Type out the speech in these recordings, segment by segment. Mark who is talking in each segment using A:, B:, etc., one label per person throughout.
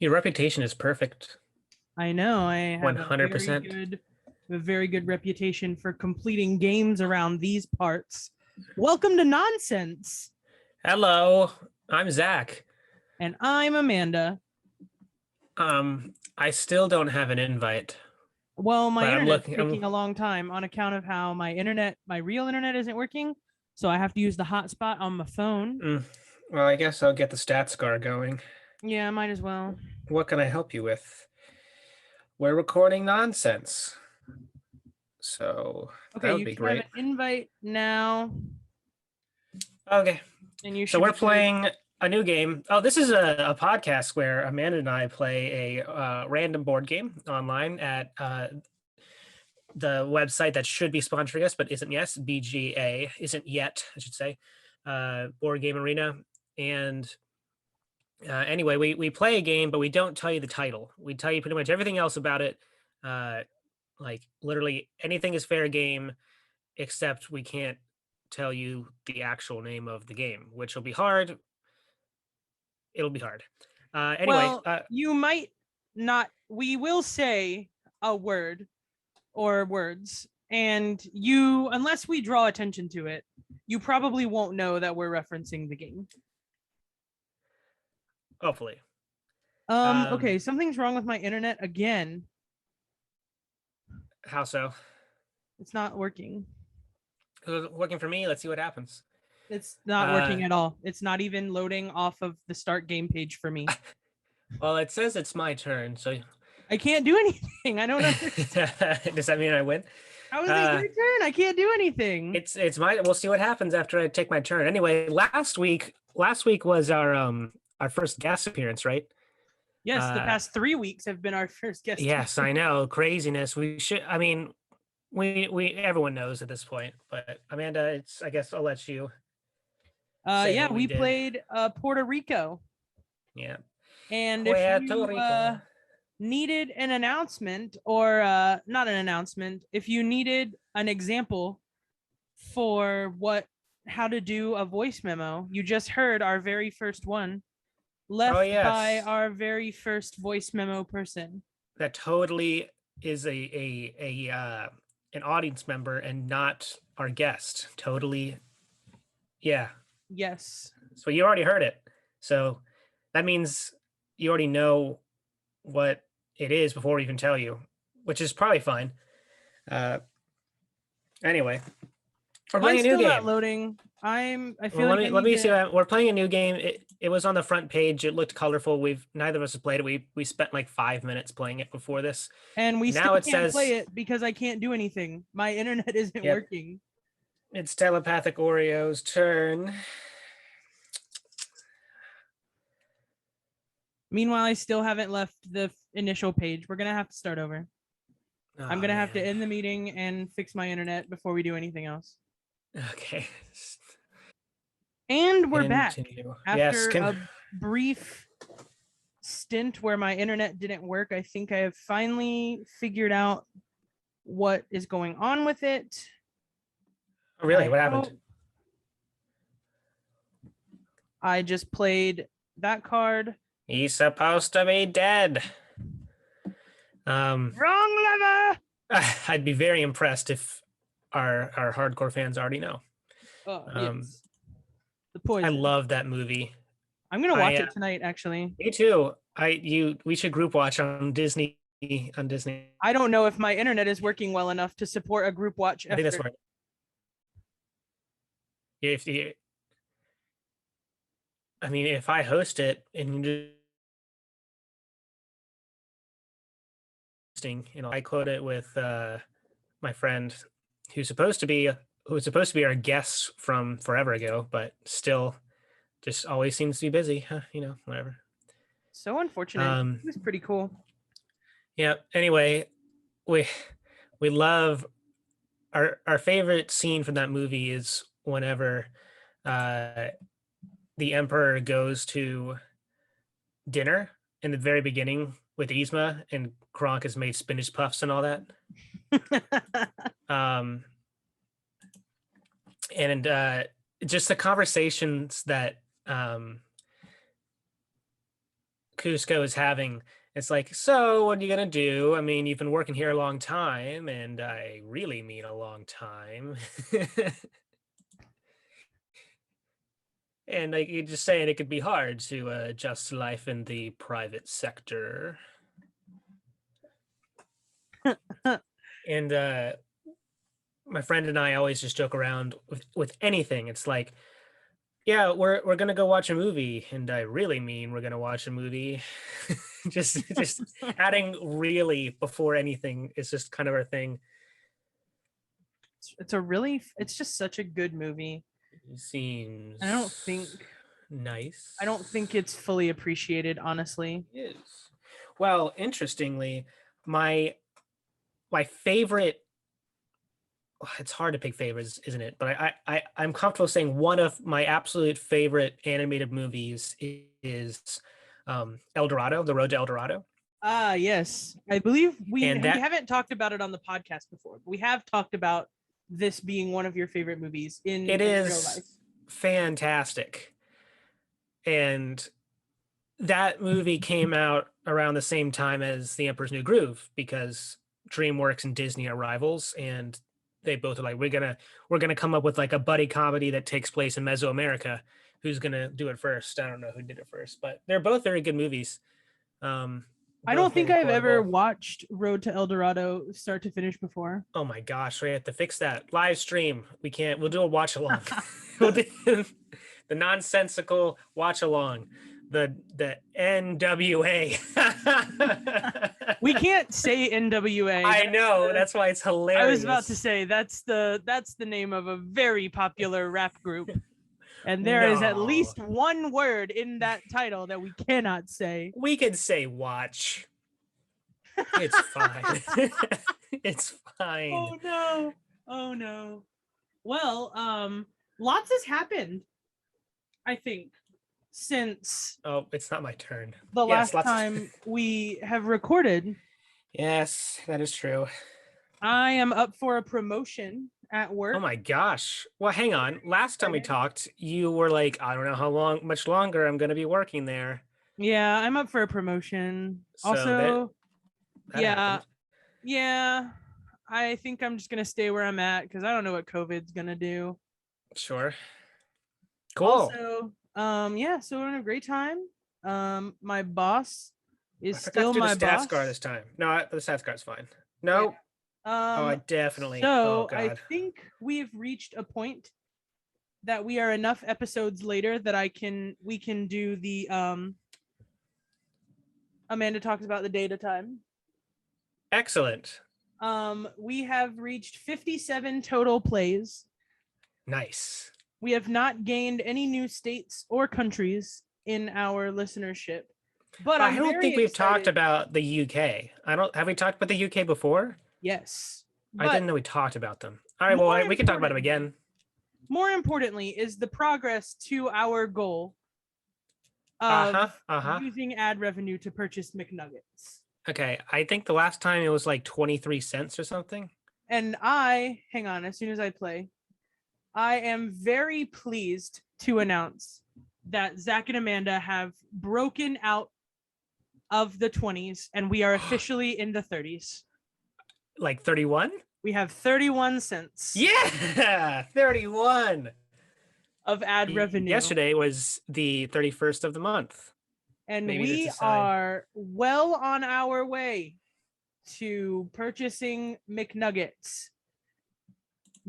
A: Your reputation is perfect.
B: I know I have a very
A: 100%.
B: good, a very good reputation for completing games around these parts. Welcome to Nonsense,
A: Hello, I'm Zach.
B: and I'm Amanda.
A: I still don't have an invite,
B: Well, my
A: but I'm
B: internet's
A: looking.
B: taking a long time on account of how my real internet isn't working. So I have to use the hotspot on my phone.
A: Well, I guess I'll get the stats bar going.
B: Yeah, might as well.
A: What can I help you with? We're recording nonsense, so that
B: Okay,
A: would
B: you
A: be
B: should have
A: great.
B: an invite now,
A: Okay,
B: and you
A: so
B: should
A: we're
B: be good.
A: playing a new game. Oh, this is a podcast where Amanda and I play a random board game online at the website that should be sponsoring us, but isn't yet. BGA isn't yet, I should say. Board Game Arena. And anyway, we play a game, but we don't tell you the title. We tell you pretty much everything else about it. Uh, like literally anything is fair game, except we can't tell you the actual name of the game, which will be hard. It'll be hard. Anyway,
B: Well, you might not. We will say a word or words, and you, unless we draw attention to it, you probably won't know that we're referencing the game.
A: hopefully.
B: Okay, something's wrong with my internet again.
A: How so?
B: It's not working.
A: Working for me. Let's see what happens.
B: It's not
A: Uh,
B: working at all. It's not even loading off of the start game page for me.
A: well, it says it's my turn, so
B: I can't do anything. I don't understand.
A: does that mean I win?
B: How is it
A: Uh,
B: your turn? I can't do anything.
A: it's my. We'll see what happens after I take my turn. Anyway, last week was our first guest appearance, right?
B: Yes, the
A: Uh,
B: past 3 weeks have been our first guest.
A: yes, I know, craziness. We should. I mean, we everyone knows at this point, but Amanda, it's. I guess I'll let you say
B: Yeah,
A: what we
B: we
A: did.
B: played Puerto Rico.
A: Yeah,
B: And if
A: Puerto
B: you
A: Rico.
B: needed an announcement or not an announcement, if you needed an example for how to do a voice memo, you just heard our very first one
A: Oh
B: left by
A: yes,
B: our very first voice memo person.
A: that totally is a an audience member and not our guest. Totally, yeah.
B: Yes.
A: So you already heard it. So that means you already know what it is before we even tell you, which is probably fine. Uh, anyway, we're playing
B: Mine's
A: a new
B: still not
A: game.
B: loading. I
A: Well,
B: feel
A: let
B: like I
A: me let
B: need
A: me see.
B: to.
A: We're playing a new game. It was on the front page. It looked colorful. We've neither of us have played it. We spent like 5 minutes playing it before this.
B: And we
A: And
B: still
A: now it
B: can't play
A: says
B: it because I can't do anything. My internet isn't
A: yep,
B: working.
A: it's telepathic Oreo's turn.
B: Meanwhile, I still haven't left the initial page. We're gonna have to start over. I'm
A: Oh
B: gonna have to
A: man.
B: end the meeting and fix my internet before we do anything else.
A: Okay.
B: And we're back
A: Continue. Yes.
B: after a brief stint where my internet didn't work. I think I have finally figured out what is going on with it.
A: Really?
B: I
A: What happened?
B: hope. I just played that card.
A: He's supposed to be dead.
B: Wrong lever.
A: I'd be very impressed if our hardcore fans already know.
B: Oh
A: Um,
B: yes, the
A: I
B: poison.
A: love that movie.
B: I'm gonna
A: I
B: watch it tonight. Actually,
A: Me too. We should group watch on Disney on Disney.
B: I don't know if my internet is working well enough to support a group watch
A: I think that's
B: effort.
A: right. If you, I mean, if I host it and I quote it with my friend who's supposed to be our guest from forever ago, but still just always seems to be busy. Whatever.
B: So unfortunate.
A: Um,
B: It was pretty cool.
A: yeah. Anyway, we we love our favorite scene from that movie is whenever uh the emperor goes to dinner in the very beginning with Yzma and Kronk has made spinach puffs and all that. Um, and just the conversations that Cusco is having. It's like, so what are you gonna do? I mean, you've been working here a long time, and I really mean a long time. And like you're just saying, it could be hard to adjust to life in the private sector. And my friend and I always just joke around with anything. It's like, yeah, we're gonna go watch a movie, and I really mean we're gonna watch a movie. just adding really before anything is just kind of our thing.
B: It's just such a good movie.
A: Seems
B: I
A: nice.
B: don't think it's fully appreciated, honestly.
A: It is. Well, interestingly, my my favorite, it's hard to pick favorites, isn't it? But I'm comfortable saying one of my absolute favorite animated movies is El Dorado, The Road to El Dorado.
B: Ah, yes. I believe
A: And
B: we
A: that
B: haven't talked about it on the podcast before, but we have talked about this being one of your favorite movies
A: it
B: in real
A: is
B: life.
A: fantastic. And that movie came out around the same time as The Emperor's New Groove because DreamWorks and Disney are rivals, and they both are like, we're gonna come up with like a buddy comedy that takes place in Mesoamerica. Who's gonna do it first? I don't know who did it first, but they're both very good movies.
B: I don't
A: Both
B: think
A: very
B: I've ever
A: quotable.
B: watched Road to El Dorado start to finish before.
A: Oh my gosh, we have to fix that live stream. We can't. We'll do a watch along. We'll do the nonsensical watch along. The NWA.
B: We can't say NWA.
A: I know. That's why it's hilarious.
B: I was about to say that's the name of a very popular rap group. And there is at
A: No.
B: least one word in that title that we cannot say.
A: We could say watch. It's fine. It's fine.
B: Oh no. Oh no. Well, lots has happened, I think, since
A: Oh, it's not my turn.
B: the
A: Yes,
B: last time we have recorded.
A: Yes, that is true.
B: I am up for a promotion at work.
A: Oh my gosh. Well, hang on. Last time we talked, you were like, I don't know how much longer I'm going to be working there.
B: Yeah, I'm up for a promotion.
A: So
B: Also,
A: that
B: yeah,
A: happened.
B: yeah. I think I'm just gonna stay where I'm at because I don't know what COVID's gonna do.
A: Sure. Cool.
B: Also, yeah, so we're having a great time. My boss is
A: I forgot
B: still
A: to do
B: my
A: the stats
B: boss.
A: card this time. No, the stats card's fine. No. Oh, I definitely.
B: So
A: Oh God.
B: I think we've reached a point that we are enough episodes later that we can do the Amanda talks about the data time.
A: Excellent.
B: We have reached 57 total plays.
A: Nice.
B: We have not gained any new states or countries in our listenership. But
A: I don't think we've talked about the UK. Have we talked about the UK before?
B: Yes.
A: I didn't know we talked about them. All right, well, we can talk about them again.
B: More importantly is the progress to our goal of using ad revenue to purchase McNuggets.
A: Okay, I think the last time it was like 23 cents or something.
B: And hang on, as soon as I play, I am very pleased to announce that Zach and Amanda have broken out of the 20s and we are officially in the 30s.
A: Like 31?
B: We have 31 cents.
A: Yeah, 31
B: of ad revenue.
A: Yesterday was the 31st of the month.
B: And we are well on our way to purchasing McNuggets.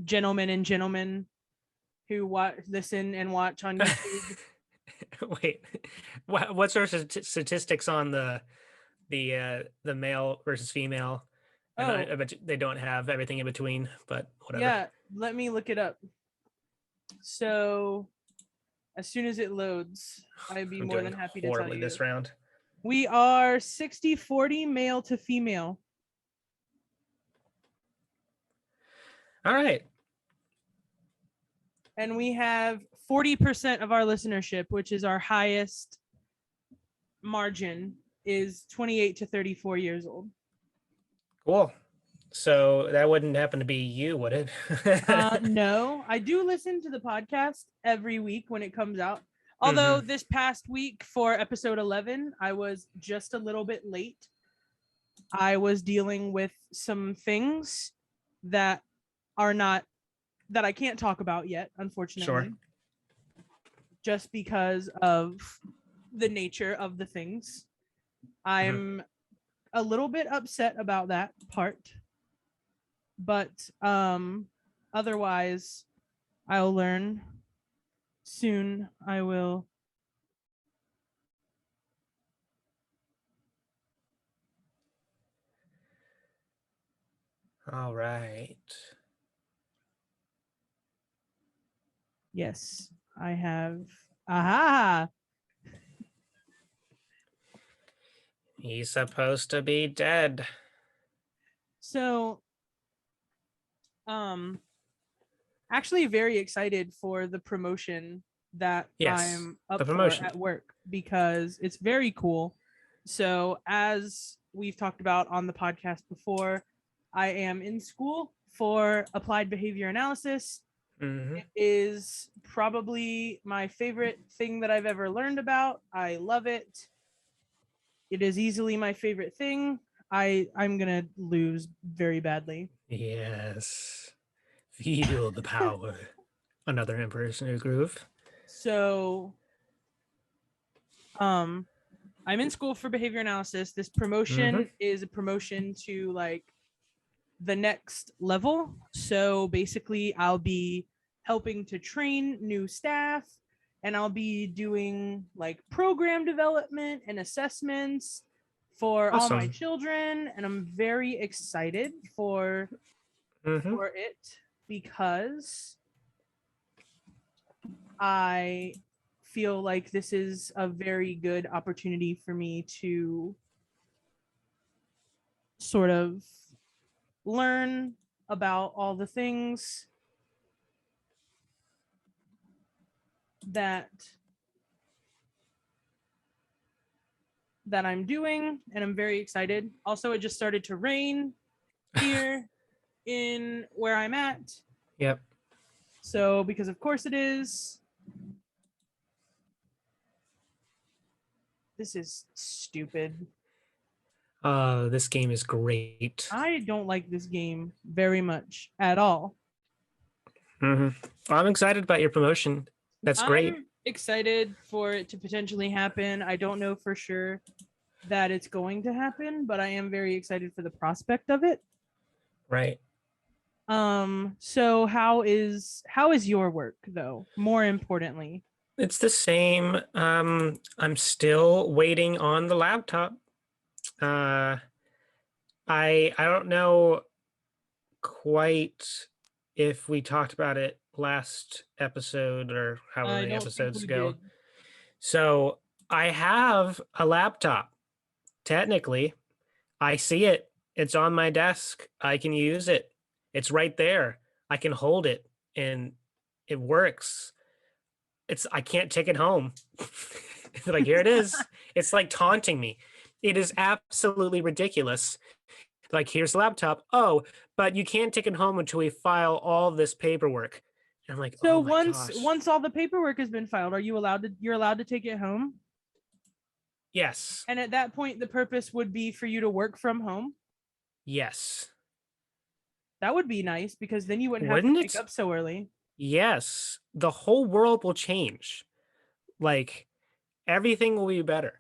B: Gentlemen and gentlemen who listen and watch on YouTube.
A: Wait, what's our statistics on the male versus female? I bet they don't have everything in between, but whatever.
B: Yeah, let me look it up. So as soon as it loads, I'd be more than happy to tell you.
A: This round.
B: We are 60-40 male to female.
A: All right.
B: And we have 40% of our listenership, which is our highest margin, is 28 to 34 years old.
A: Cool. So that wouldn't happen to be you, would it?
B: No, I do listen to the podcast every week when it comes out. Although this past week for episode 11, I was just a little bit late. I was dealing with some things that are not, that I can't talk about yet, unfortunately.
A: Sure.
B: Just because of the nature of the things. I'm a little bit upset about that part. But otherwise, I'll learn soon. I will.
A: All right.
B: Yes, I have. Aha!
A: He's supposed to be dead.
B: So, actually very excited for the promotion that
A: Yes,
B: I'm up
A: the
B: for
A: promotion.
B: at work because it's very cool. So, as we've talked about on the podcast before, I am in school for applied behavior analysis.
A: Mhm.
B: It is probably my favorite thing that I've ever learned about. I love it. It is easily my favorite thing. I'm gonna lose very badly.
A: Yes. Feel the power. Another Emperor's New Groove.
B: So, I'm in school for behavior analysis. This promotion is a promotion to like the next level. So basically, I'll be helping to train new staff and I'll be doing like program development and assessments for all my
A: Awesome.
B: children. And I'm very excited for it because I feel like this is a very good opportunity for me to sort of learn about all the things that I'm doing, and I'm very excited. Also, it just started to rain here in where I'm at.
A: Yep.
B: So, because of course it is. This is stupid.
A: This game is great.
B: I don't like this game very much at all.
A: I'm excited about your promotion. That's great.
B: I'm excited for it to potentially happen. I don't know for sure that it's going to happen, but I am very excited for the prospect of it.
A: Right.
B: So how is your work though? More importantly.
A: It's the same. I'm still waiting on the laptop. I don't know quite if we talked about it last episode or however many episodes ago. So I have a laptop. Technically, I see it. It's on my desk. I can use it. It's right there. I can hold it and it works. I can't take it home. Like, here it is. It's like taunting me. It is absolutely ridiculous. Like, here's the laptop. Oh, but you can't take it home until we file all this paperwork. And I'm like,
B: so
A: oh my gosh.
B: once all the paperwork has been filed, are you allowed to you're allowed to take it home?
A: Yes.
B: And at that point, the purpose would be for you to work from home?
A: Yes.
B: That would be nice because then you wouldn't have
A: Wouldn't
B: to
A: it?
B: wake up so early.
A: Yes. The whole world will change. Like, everything will be better.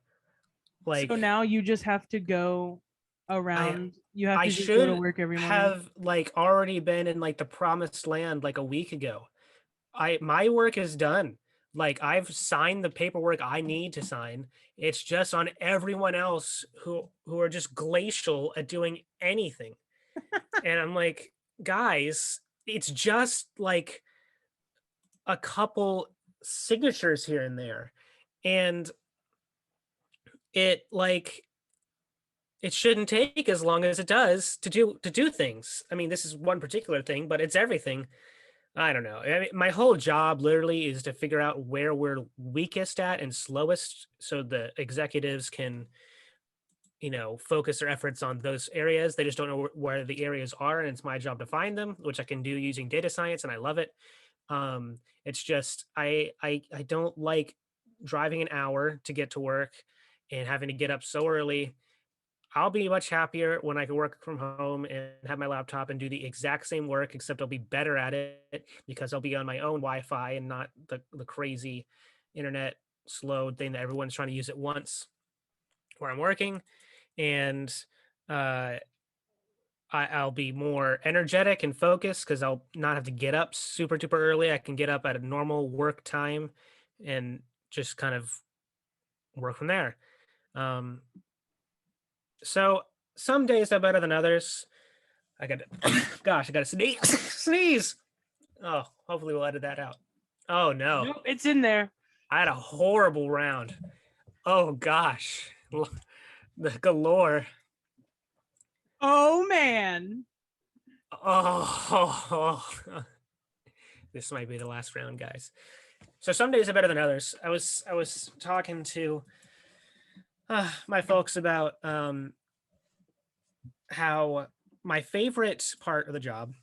A: Like,
B: so now you just have to go around. You have
A: I
B: to just go to
A: should
B: work every morning.
A: have like already been in like the promised land like a week ago. My work is done. Like, I've signed the paperwork I need to sign. It's just on everyone else who are just glacial at doing anything. And I'm like, guys, it's just like a couple signatures here and there. And it shouldn't take as long as it does to do things. I mean, this is one particular thing, but it's everything. I don't know. I mean, my whole job literally is to figure out where we're weakest at and slowest so the executives can, focus their efforts on those areas. They just don't know where the areas are, and it's my job to find them, which I can do using data science, and I love it. It's just I don't like driving an hour to get to work and having to get up so early. I'll be much happier when I can work from home and have my laptop and do the exact same work, except I'll be better at it because I'll be on my own Wi-Fi and not the crazy internet slowed thing that everyone's trying to use at once where I'm working. And uh, I'll be more energetic and focused because I'll not have to get up super duper early. I can get up at a normal work time and just kind of work from there. Um, so some days are better than others. I got gosh, I got to sneeze. Sneeze. Oh, hopefully we'll edit that out. Oh no,
B: Nope, it's in there.
A: I had a horrible round. Oh gosh, the galore.
B: Oh man.
A: Oh, this might be the last round, guys. So some days are better than others. I was talking to my folks about how my favorite part of the job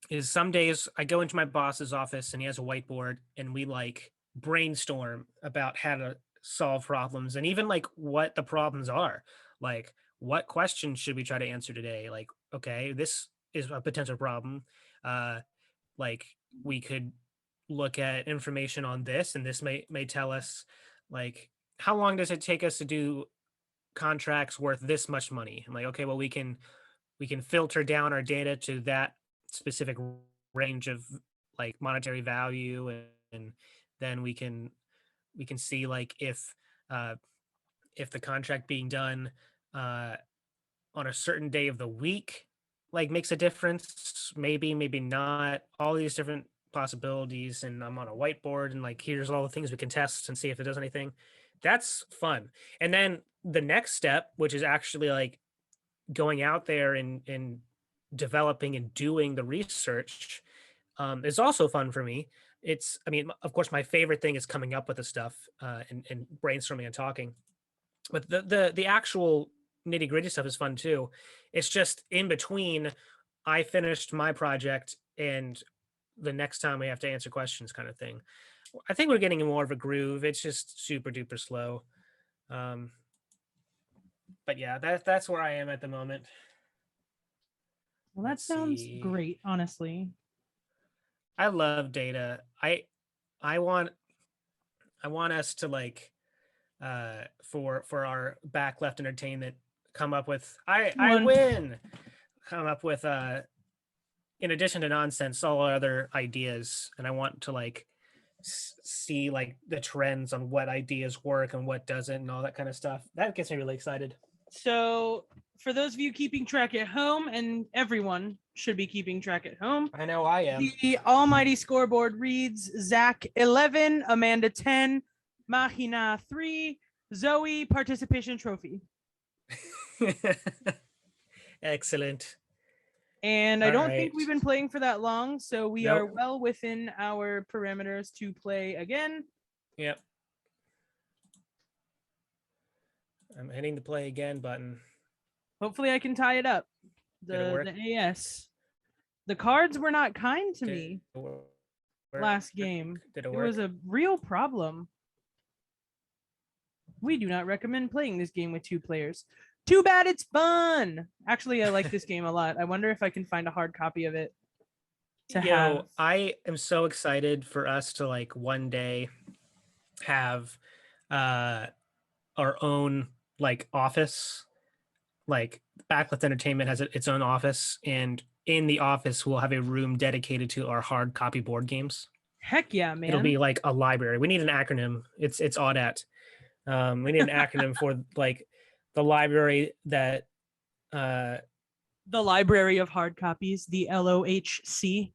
A: is some days I go into my boss's office and he has a whiteboard and we like brainstorm about how to solve problems and even like what the problems are. Like, what questions should we try to answer today? Like, okay, this is a potential problem. Uh, like we could look at information on this and this may tell us like how long does it take us to do contracts worth this much money. I'm like, okay, well we can filter down our data to that specific range of like monetary value, and then we can see like if the contract being done uh on a certain day of the week like makes a difference, maybe not, all these different possibilities. And I'm on a whiteboard and like here's all the things we can test and see if it does anything. That's fun. And then the next step, which is actually like going out there and developing and doing the research, is also fun for me. It's, I mean, of course, my favorite thing is coming up with the stuff and brainstorming and talking, but the actual nitty gritty stuff is fun too. It's just in between. I finished my project and the next time we have to answer questions, kind of thing. I think we're getting more of a groove. It's just super duper slow. Um, but yeah, that's where I am at the moment.
B: Well, that
A: Let's
B: sounds
A: see.
B: great, honestly.
A: I love data. I want us to like for our back left entertainment come up with I
B: One.
A: win. Come up with in addition to nonsense all other ideas, and I want to like see like the trends on what ideas work and what doesn't and all that kind of stuff. That gets me really excited.
B: So, for those of you keeping track at home, and everyone should be keeping track at home,
A: I know I am.
B: the almighty scoreboard reads Zach 11, Amanda 10, Mahina 3, Zoe participation trophy.
A: Excellent.
B: And I
A: All
B: don't think
A: right.
B: we've been playing for that long, so we are
A: Nope.
B: well within our parameters to play again.
A: Yep. I'm hitting the play again button.
B: Hopefully I can tie it up.
A: Did it work?
B: The AS. The cards were not kind to
A: Did
B: me
A: it work?
B: last game.
A: Did it
B: It
A: work?
B: was a real problem. We do not recommend playing this game with 2 players. Too bad it's fun. Actually, I like this game a lot. I wonder if I can find a hard copy of it to have.
A: I am so excited for us to like one day have our own like office. Like Backleft Entertainment has its own office, and in the office we'll have a room dedicated to our hard copy board games.
B: Heck yeah, man.
A: It'll be like a library. We need an acronym. It's AUDAT. We need an acronym for like the library that
B: the library of hard copies, the LOHC.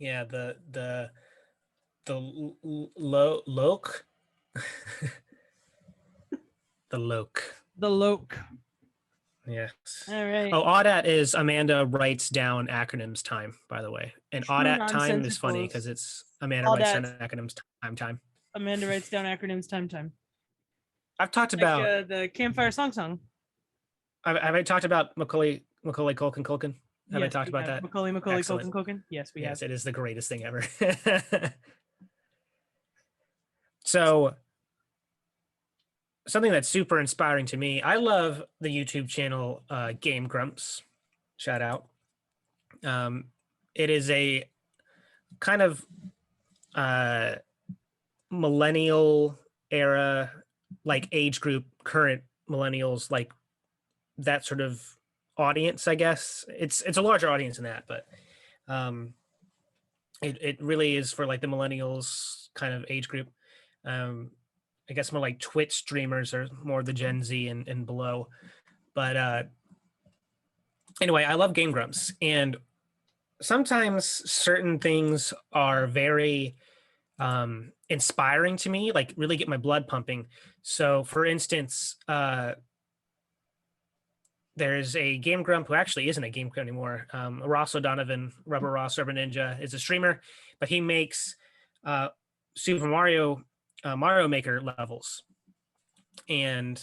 A: Yeah, the LOC. The LOC.
B: The LOC.
A: Yes.
B: All right.
A: Oh, AUDAT is Amanda writes down acronyms time, by the way. And
B: True
A: AUDAT time is funny
B: nonsensicals.
A: because it's Amanda writes down
B: AUDAT.
A: acronyms time.
B: Amanda writes down acronyms time.
A: I've talked
B: Like,
A: about
B: the campfire song.
A: have I talked about Macaulay Culkin? Have I
B: Yes,
A: talked
B: we
A: about
B: have.
A: that?
B: Macaulay
A: Excellent.
B: Culkin. Yes, we
A: Yes,
B: have.
A: it is the greatest thing ever. So something that's super inspiring to me. I love the YouTube channel Game Grumps. Shout out. It is a kind of uh, millennial era, like age group, current millennials, like that sort of audience. I guess it's a larger audience than that, but it really is for like the millennials kind of age group. Um, I guess more like Twitch streamers are more the Gen Z and below. But anyway, I love Game Grumps, and sometimes certain things are very inspiring to me, like really get my blood pumping. So, for instance, there's a Game Grump who actually isn't a Game Grump anymore. Ross O'Donovan, Rubber Ross, Rubber Ninja, is a streamer, but he makes Super Mario Mario Maker levels, and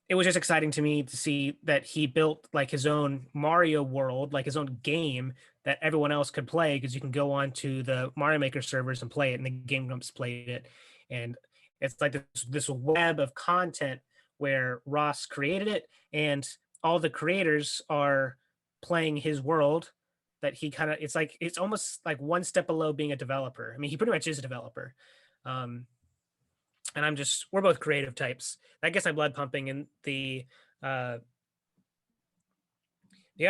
A: it was just exciting to me to see that he built like his own Mario world, like his own game that everyone else could play, because you can go on to the Mario Maker servers and play it, and the Game Grumps played it, and it's like this web of content where Ross created it, and all the creators are playing his world that he kind of, it's almost like one step below being a developer. I mean, he pretty much is a developer. And we're both creative types. That gets my blood pumping. And the other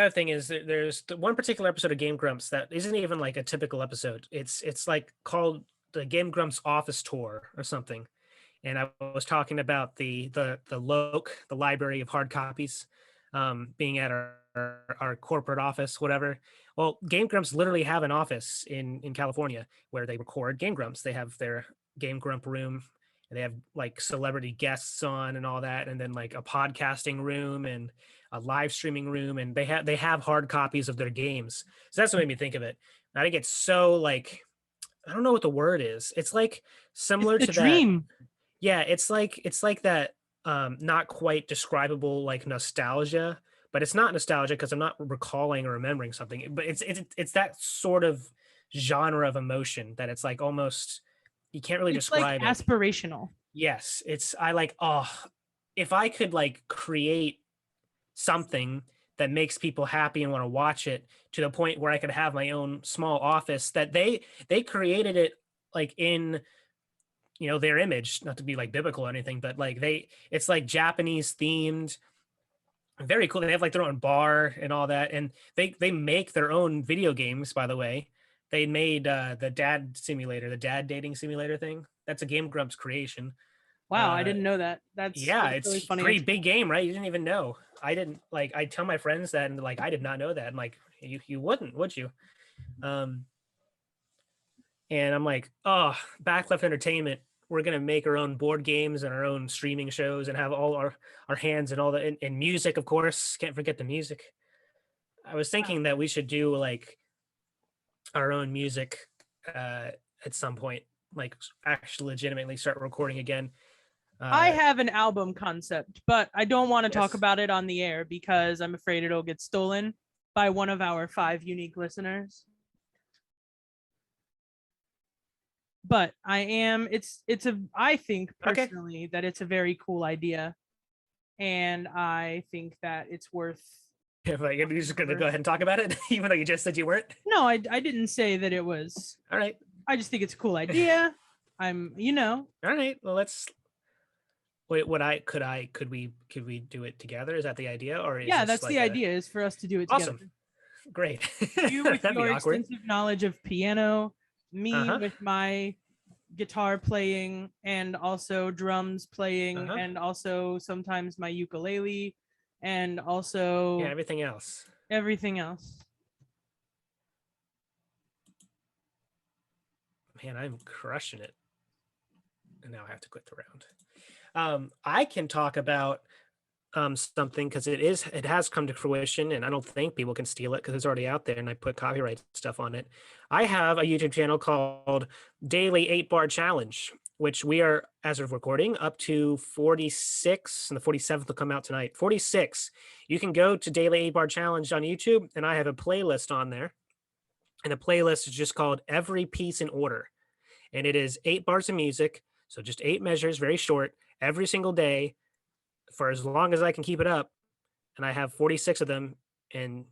A: thing is that there's the one particular episode of Game Grumps that isn't even like a typical episode. It's like called the Game Grumps office tour or something. And I was talking about the LOC, the library of hard copies, being at our corporate office, whatever. Well, Game Grumps literally have an office in California where they record Game Grumps. They have their Game Grump room, and they have like celebrity guests on and all that, and then like a podcasting room and a live streaming room, and they have hard copies of their games. So that's what made me think of it. I think it's so like, I don't know what the word is. It's like similar
B: It's
A: to
B: the dream.
A: that. Yeah, it's like that not quite describable like nostalgia, but it's not nostalgia because I'm not recalling or remembering something. But it's that sort of genre of emotion that it's like almost you can't really
B: It's like
A: describe it.
B: aspirational.
A: Yes, I like, oh, if I could like create something that makes people happy and want to watch it to the point where I could have my own small office that they created it like in their image, not to be like biblical or anything, but like it's like Japanese themed, very cool. They have like their own bar and all that, and they make their own video games, by the way. They made the dad simulator, the dad dating simulator thing. That's a Game Grumps creation.
B: Wow, I didn't know that.
A: Yeah,
B: That's really
A: it's
B: funny.
A: pretty big game, right? You didn't even know. I didn't, like, I tell my friends that, and like I did not know that. I'm like, you wouldn't, would you? And I'm like, oh, Backleft Entertainment, we're gonna make our own board games and our own streaming shows and have all our hands and all the and music, of course. Can't forget the music. I was thinking that we should do like our own music at some point, like actually legitimately start recording again.
B: I have an album concept, but I don't want to talk
A: Yes.
B: about it on the air because I'm afraid it'll get stolen by one of our 5 unique listeners. But I think
A: Okay.
B: personally that it's a very cool idea, and I think that it's worth.
A: If like, you're just gonna go ahead and talk about it, even though you just said you weren't.
B: No, I didn't say that it was.
A: All right.
B: I just think it's a cool idea.
A: All right. Well, let's. Wait, could we do it together? Is that the idea, or is
B: Yeah,
A: this
B: that's
A: like
B: the idea, is for us to do it
A: Awesome.
B: together.
A: Great.
B: You with
A: That'd be
B: your
A: awkward.
B: extensive knowledge of piano, me
A: Uh-huh.
B: with my guitar playing and also drums playing,
A: Uh-huh.
B: and also sometimes my ukulele, and also
A: Yeah, everything else.
B: everything else.
A: Man, I'm crushing it. And now I have to quit the round. I can talk about something because it has come to fruition, and I don't think people can steal it because it's already out there, and I put copyright stuff on it. I have a YouTube channel called Daily 8-Bar Challenge, which we are, as of recording, up to 46, and the 47th will come out tonight. 46. You can go to Daily 8-Bar Challenge on YouTube, and I have a playlist on there, and the playlist is just called Every Piece in Order. and it is 8 bars of music. So just 8 measures, very short, every single day for as long as I can keep it up. And I have 46 of them. And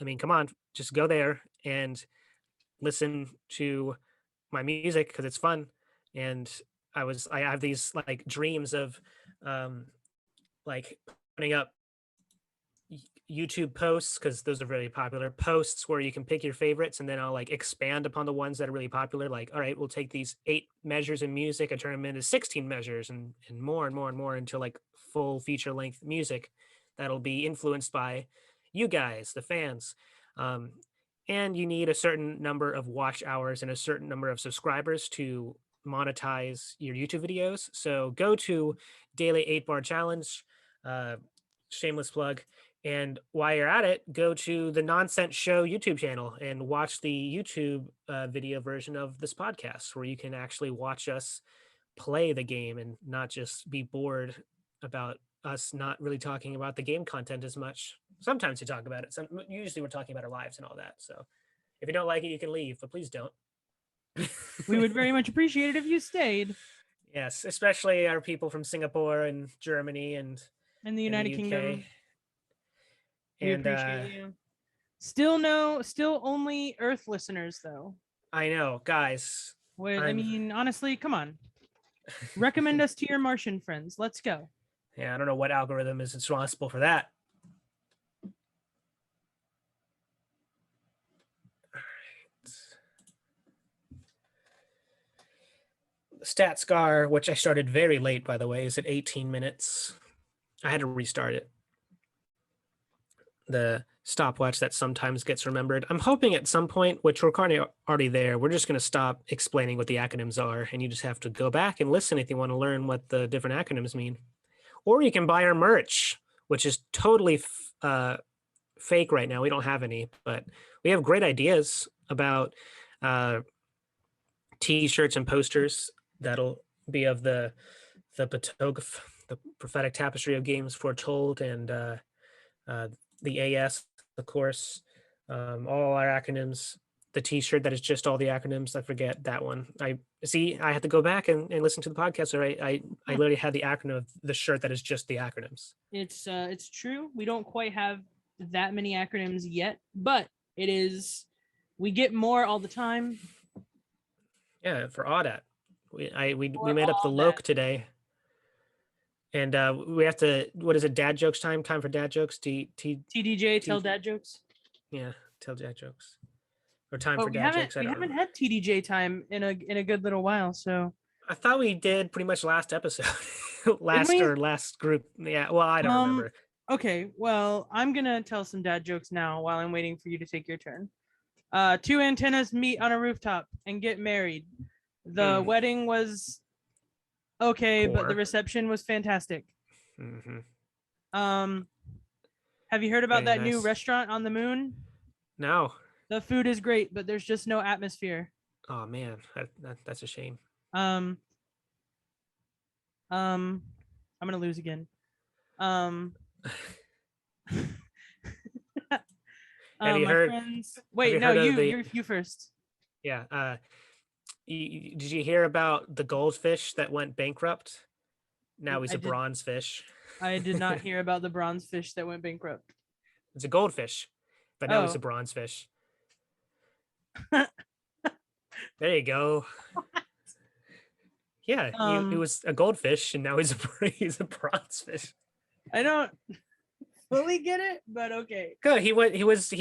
A: I mean, come on, just go there and listen to my music because it's fun. And I have these like dreams of like putting up YouTube posts because those are really popular posts where you can pick your favorites and then I'll like expand upon the ones that are really popular. Like, all right, we'll take these 8 measures in music and turn them into 16 measures and more and more and more until like full feature length music that'll be influenced by you guys, the fans. Um, and you need a certain number of watch hours and a certain number of subscribers to monetize your YouTube videos. So go to Daily 8 Bar Challenge, shameless plug. And while you're at it, go to the Nonsense Show YouTube channel and watch the YouTube video version of this podcast, where you can actually watch us play the game and not just be bored about us not really talking about the game content as much. Sometimes we talk about it. Usually we're talking about our lives and all that. So if you don't like it, you can leave, but please don't.
B: We would very much appreciate it if you stayed.
A: Yes, especially our people from Singapore and Germany and
B: in the United Kingdom. We
A: And
B: appreciate you. Still only Earth listeners though.
A: I know, guys.
B: I mean, honestly, come on. Recommend us to your Martian friends. Let's go.
A: Yeah, I don't know what algorithm is responsible for that. The stat scar, which I started very late, by the way, is at 18 minutes. I had to restart it. The stopwatch that sometimes gets remembered. I'm hoping at some point, which we're kind of already there, we're just going to stop explaining what the acronyms are, and you just have to go back and listen if you want to learn what the different acronyms mean. Or you can buy our merch, which is totally fake right now. We don't have any, but we have great ideas about T-shirts and posters that'll be of the Ptolemy, the prophetic tapestry of games foretold, and the AS, of course, all our acronyms. The T-shirt that is just all the acronyms. I forget that one. I have to go back and listen to the podcast. Or I literally had the acronym of the shirt that is just the acronyms.
B: It's true. We don't quite have that many acronyms yet, but it is. We get more all the time.
A: Yeah, for AUDAT, we made up the LOC today. And we have to, what is it, dad jokes time? Time for dad jokes?
B: TDJ, tell dad jokes?
A: Yeah, tell dad jokes. Or time for dad jokes.
B: We haven't had TDJ time in a good little while, so.
A: I thought we did pretty much last episode. last group. Yeah, well, I don't remember.
B: Okay, well, I'm going to tell some dad jokes now while I'm waiting for you to take your turn. 2 antennas meet on a rooftop and get married. The wedding was okay, but the reception was fantastic.
A: Mm-hmm.
B: Have you heard about that new restaurant on the moon?
A: No.
B: The food is great, but there's just no atmosphere.
A: Oh man, that's a shame.
B: I'm gonna lose again.
A: Have you heard?
B: Friends... Wait, no, you first.
A: Yeah. Did you hear about the goldfish that went bankrupt? Now he's a bronze fish.
B: I did not hear about the bronze fish that went bankrupt.
A: It's a goldfish, but now he's a bronze fish. There you go. What? Yeah, he was a goldfish, and now he's a bronze fish.
B: I don't fully get it, but okay.
A: Good. He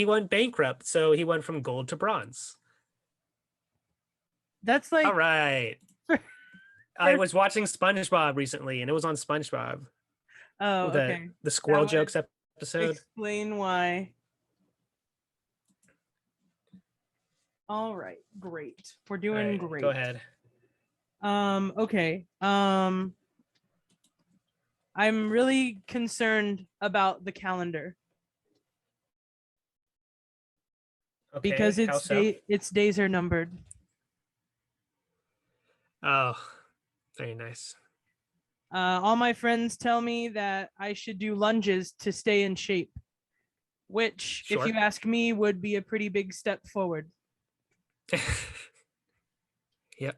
A: went bankrupt, so he went from gold to bronze.
B: That's like,
A: all right. I was watching SpongeBob recently, and it was on SpongeBob.
B: Oh, okay.
A: The squirrel jokes episode.
B: Explain why. All right, great. We're doing great.
A: Go ahead.
B: Okay. I'm really concerned about the calendar. Okay, because its days are numbered.
A: Oh, very nice.
B: All my friends tell me that I should do lunges to stay in shape, which, if you ask me, would be a pretty big step forward.
A: Yep.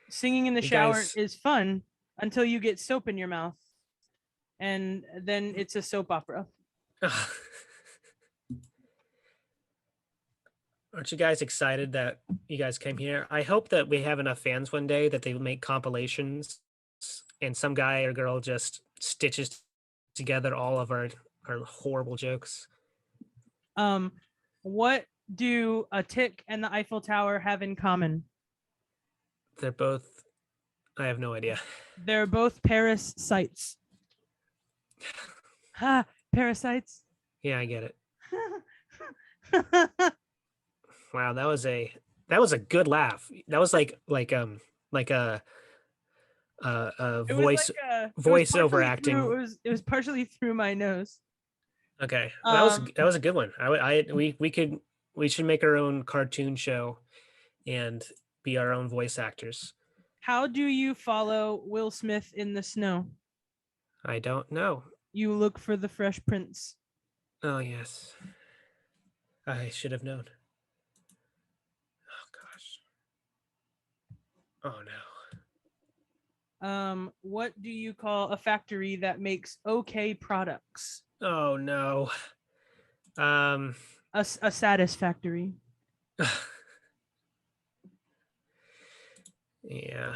B: Singing in the
A: You
B: shower
A: guys-
B: is fun until you get soap in your mouth, and then it's a soap opera.
A: Aren't you guys excited that you guys came here? I hope that we have enough fans one day that they will make compilations and some guy or girl just stitches together all of our horrible jokes.
B: What do a tick and the Eiffel Tower have in common?
A: They're both, I have no idea.
B: They're both Paris sites. Ha, parasites.
A: Yeah, I get it. Wow, that was a good laugh. That was like a
B: It was
A: voice
B: like it was
A: voiceover
B: partially
A: acting.
B: through- it was partially through my nose.
A: Okay,
B: Um,
A: that was a good one. We should make our own cartoon show and be our own voice actors.
B: How do you follow Will Smith in the snow?
A: I don't know.
B: You look for the Fresh Prince.
A: Oh yes, I should have known. Oh gosh. Oh no.
B: What do you call a factory that makes okay products?
A: Oh no. Um.
B: A satisfactory.
A: Yeah.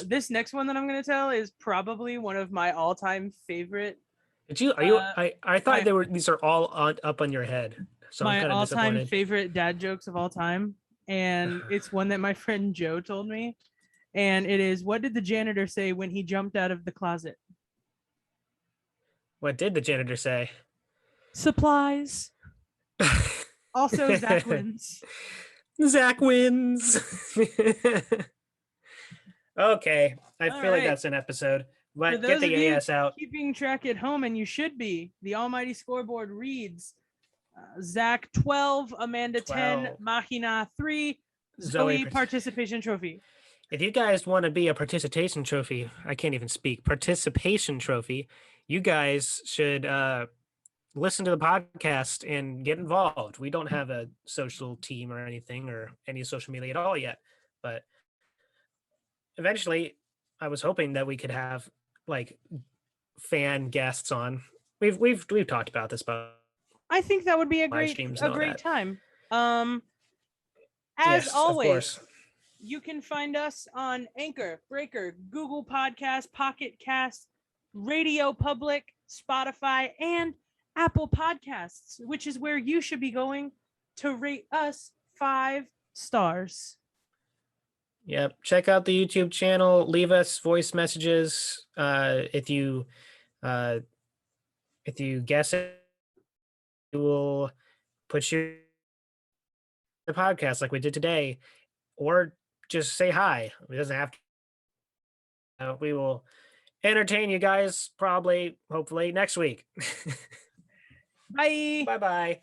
B: This next one that I'm gonna tell is probably one of my all-time favorite.
A: Did you? Are you?
B: Uh,
A: I thought
B: my-
A: they were. These are all up on your head. So I'm
B: my
A: kind of
B: all-time
A: disappointed.
B: favorite dad jokes of all time, and it's one that my friend Joe told me, and it is, what did the janitor say when he jumped out of the closet?
A: What did the janitor say?
B: Supplies. Also, Zach wins.
A: Zach wins. Okay, I
B: All
A: feel like
B: right.
A: that's an episode.
B: For
A: But
B: those
A: get the
B: of you
A: AS out.
B: keeping track at home, and you should be, the almighty scoreboard reads Zach 12, Amanda 10,
A: 12.
B: Mahina 3,
A: Zoe
B: Zoe
A: part-
B: participation trophy.
A: If you guys want to be a participation trophy, I can't even speak. Participation trophy. You guys should listen to the podcast and get involved. We don't have a social team or anything or any social media at all yet, but eventually, I was hoping that we could have like fan guests on. We've talked about this, but
B: I think that would be a
A: Live
B: great
A: streams and all that.
B: time. As
A: yes, of
B: always,
A: course.
B: you can find us on Anchor, Breaker, Google Podcast, Pocket Cast, Radio Public, Spotify, and Apple Podcasts, which is where you should be going to rate us 5 stars.
A: Yep. Check out the YouTube channel. Leave us voice messages. If you guess it, we will put you in the podcast like we did today, or just say hi. It doesn't have to. We will entertain you guys probably, hopefully, next week.
B: Bye.
A: Bye bye.